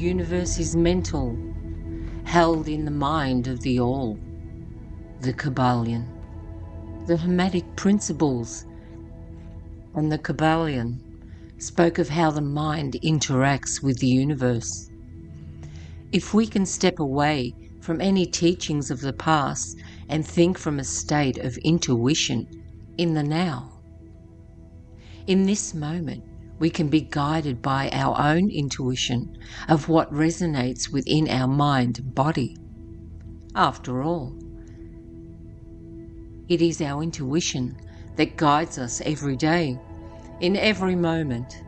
universe is mental, held in the mind of the All, the Kabbalion. The Hermetic principles and the Kabbalion spoke of how the mind interacts with the universe. If we can step away from any teachings of the past and think from a state of intuition in the now, in this moment we can be guided by our own intuition of what resonates within our mind and body. After all, it is our intuition that guides us every day, in every moment.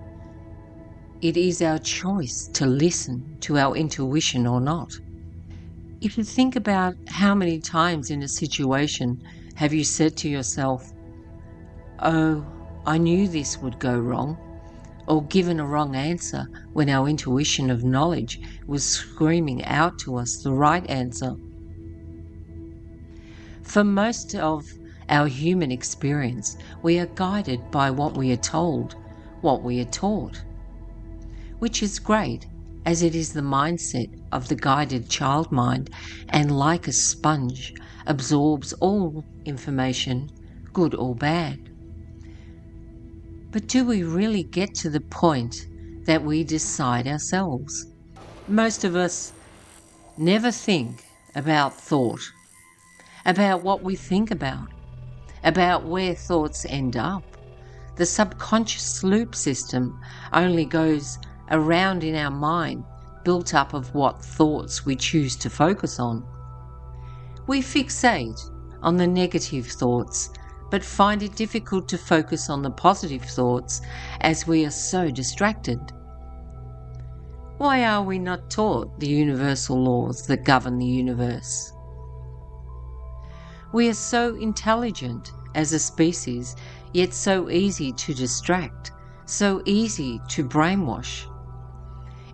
It is our choice to listen to our intuition or not. If you think about how many times in a situation have you said to yourself, "Oh, I knew this would go wrong," or given a wrong answer when our intuition of knowledge was screaming out to us the right answer. For most of our human experience, we are guided by what we are told, what we are taught, which is great, as it is the mindset of the guided child mind, and like a sponge absorbs all information, good or bad. But do we really get to the point that we decide ourselves? Most of us never think about thought, about what we think about where thoughts end up. The subconscious loop system only goes around in our mind, built up of what thoughts we choose to focus on. We fixate on the negative thoughts, but find it difficult to focus on the positive thoughts as we are so distracted. Why are we not taught the universal laws that govern the universe? We are so intelligent as a species, yet so easy to distract, so easy to brainwash.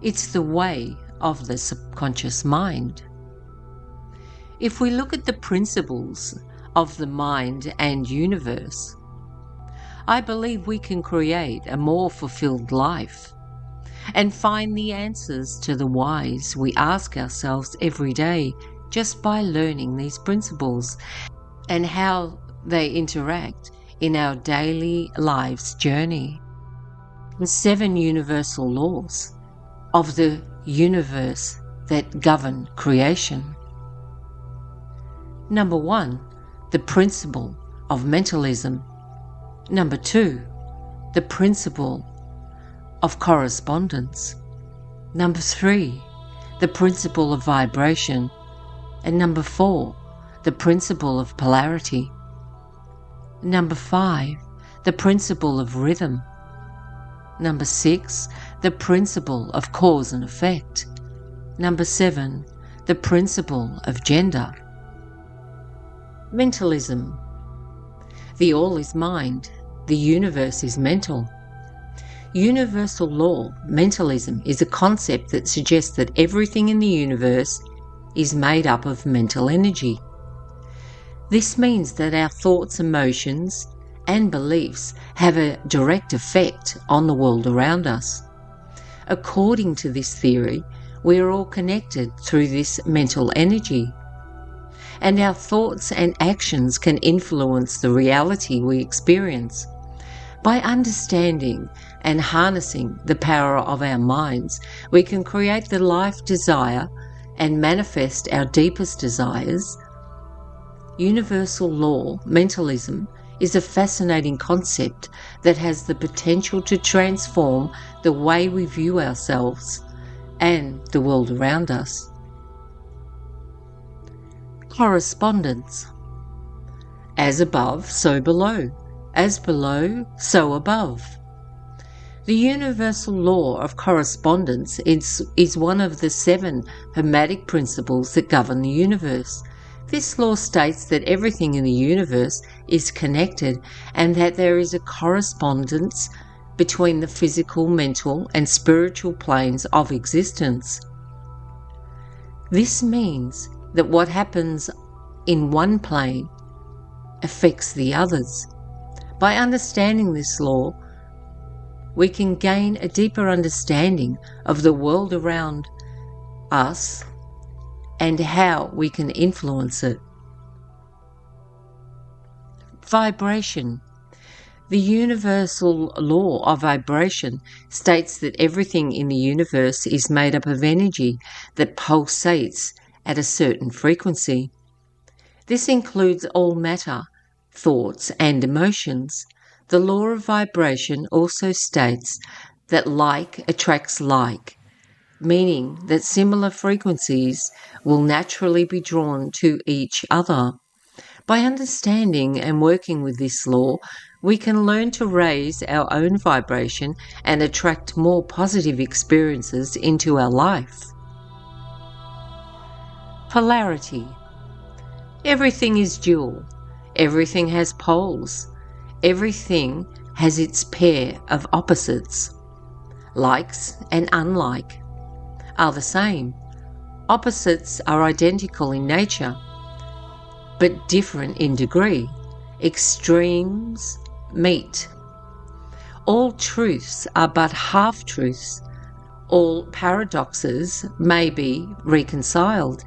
It's the way of the subconscious mind. If we look at the principles of the mind and universe, I believe we can create a more fulfilled life and find the answers to the whys we ask ourselves every day just by learning these principles and how they interact in our daily life's journey. The 7 universal laws of the universe that govern creation. Number 1, the principle of mentalism. Number 2, the principle of correspondence. Number 3, the principle of vibration. And number 4, the principle of polarity. Number 5, the principle of rhythm. Number 6, the principle of cause and effect. Number 7, the principle of gender. Mentalism. The all is mind, the universe is mental. Universal law, mentalism, is a concept that suggests that everything in the universe is made up of mental energy. This means that our thoughts, emotions, and beliefs have a direct effect on the world around us. According to this theory, we are all connected through this mental energy, and our thoughts and actions can influence the reality we experience. By understanding and harnessing the power of our minds, we can create the life desire and manifest our deepest desires. Universal law, mentalism, is a fascinating concept that has the potential to transform the way we view ourselves and the world around us. Correspondence. As above, so below. As below, so above. The universal law of correspondence is one of the 7 Hermetic principles that govern the universe. This law states that everything in the universe is connected and that there is a correspondence between the physical, mental, and spiritual planes of existence. This means that what happens in one plane affects the others. By understanding this law, we can gain a deeper understanding of the world around us and how we can influence it. Vibration. The universal law of vibration states that everything in the universe is made up of energy that pulsates at a certain frequency. This includes all matter, thoughts, and emotions. The law of vibration also states that like attracts like, meaning that similar frequencies will naturally be drawn to each other. By understanding and working with this law, we can learn to raise our own vibration and attract more positive experiences into our life. Polarity. Everything is dual. Everything has poles. Everything has its pair of opposites. Likes and unlike are the same. Opposites are identical in nature, but different in degree. Extremes meet. All truths are but half-truths. All paradoxes may be reconciled.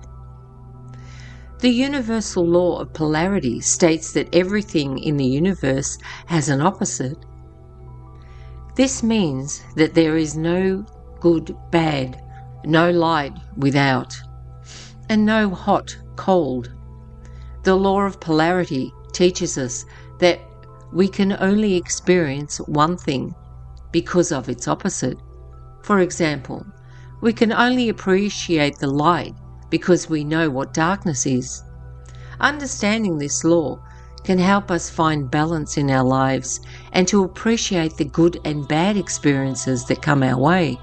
The universal law of polarity states that everything in the universe has an opposite. This means that there is no good bad, no light without, and no hot cold. The law of polarity teaches us that we can only experience one thing because of its opposite. For example, we can only appreciate the light because we know what darkness is. Understanding this law can help us find balance in our lives and to appreciate the good and bad experiences that come our way.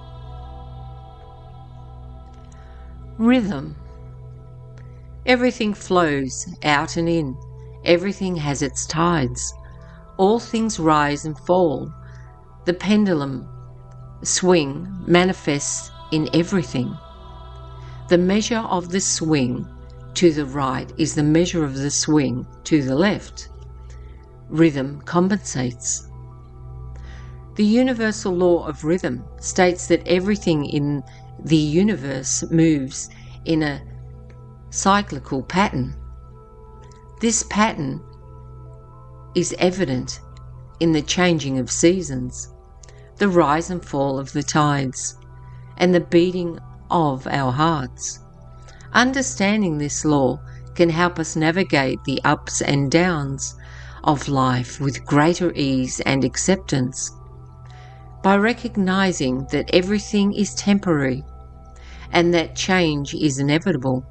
Rhythm. Everything flows out and in. Everything has its tides. All things rise and fall. The pendulum swing manifests in everything. The measure of the swing to the right is the measure of the swing to the left. Rhythm compensates. The universal law of rhythm states that everything in the universe moves in a cyclical pattern. This pattern is evident in the changing of seasons, the rise and fall of the tides, and the beating of our hearts. Understanding this law can help us navigate the ups and downs of life with greater ease and acceptance. By recognizing that everything is temporary and that change is inevitable,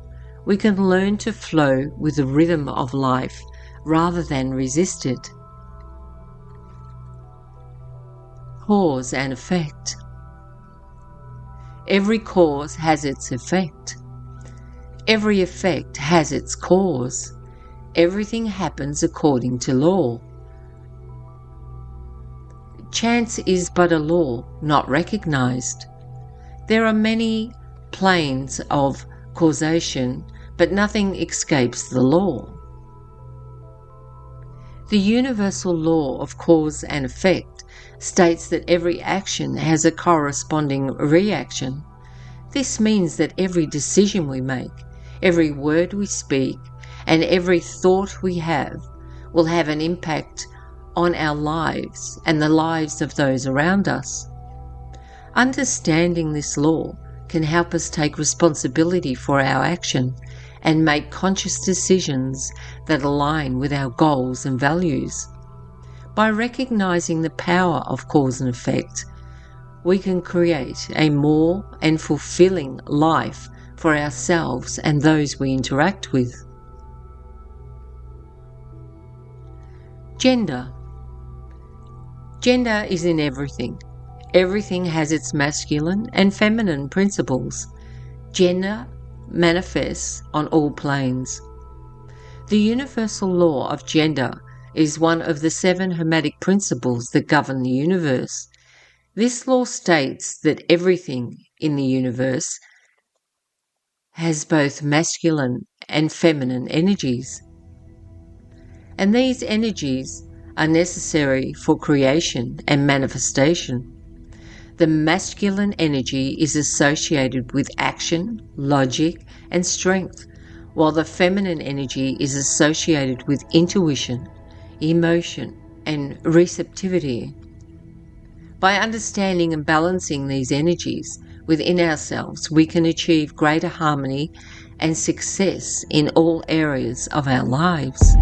we can learn to flow with the rhythm of life rather than resist it. Cause and effect. Every cause has its effect. Every effect has its cause. Everything happens according to law. Chance is but a law not recognized. There are many planes of causation, but nothing escapes the law. The universal law of cause and effect states that every action has a corresponding reaction. This means that every decision we make, every word we speak, and every thought we have will have an impact on our lives and the lives of those around us. Understanding this law can help us take responsibility for our action and make conscious decisions that align with our goals and values. By recognizing the power of cause and effect, we can create a more and fulfilling life for ourselves and those we interact with. Gender. Gender is in everything. Everything has its masculine and feminine principles. Gender manifests on all planes. The universal law of gender is one of the 7 hermetic principles that govern the universe. This law states that everything in the universe has both masculine and feminine energies, and these energies are necessary for creation and manifestation. The masculine energy is associated with action, logic, and strength, while the feminine energy is associated with intuition, emotion, and receptivity. By understanding and balancing these energies within ourselves, we can achieve greater harmony and success in all areas of our lives.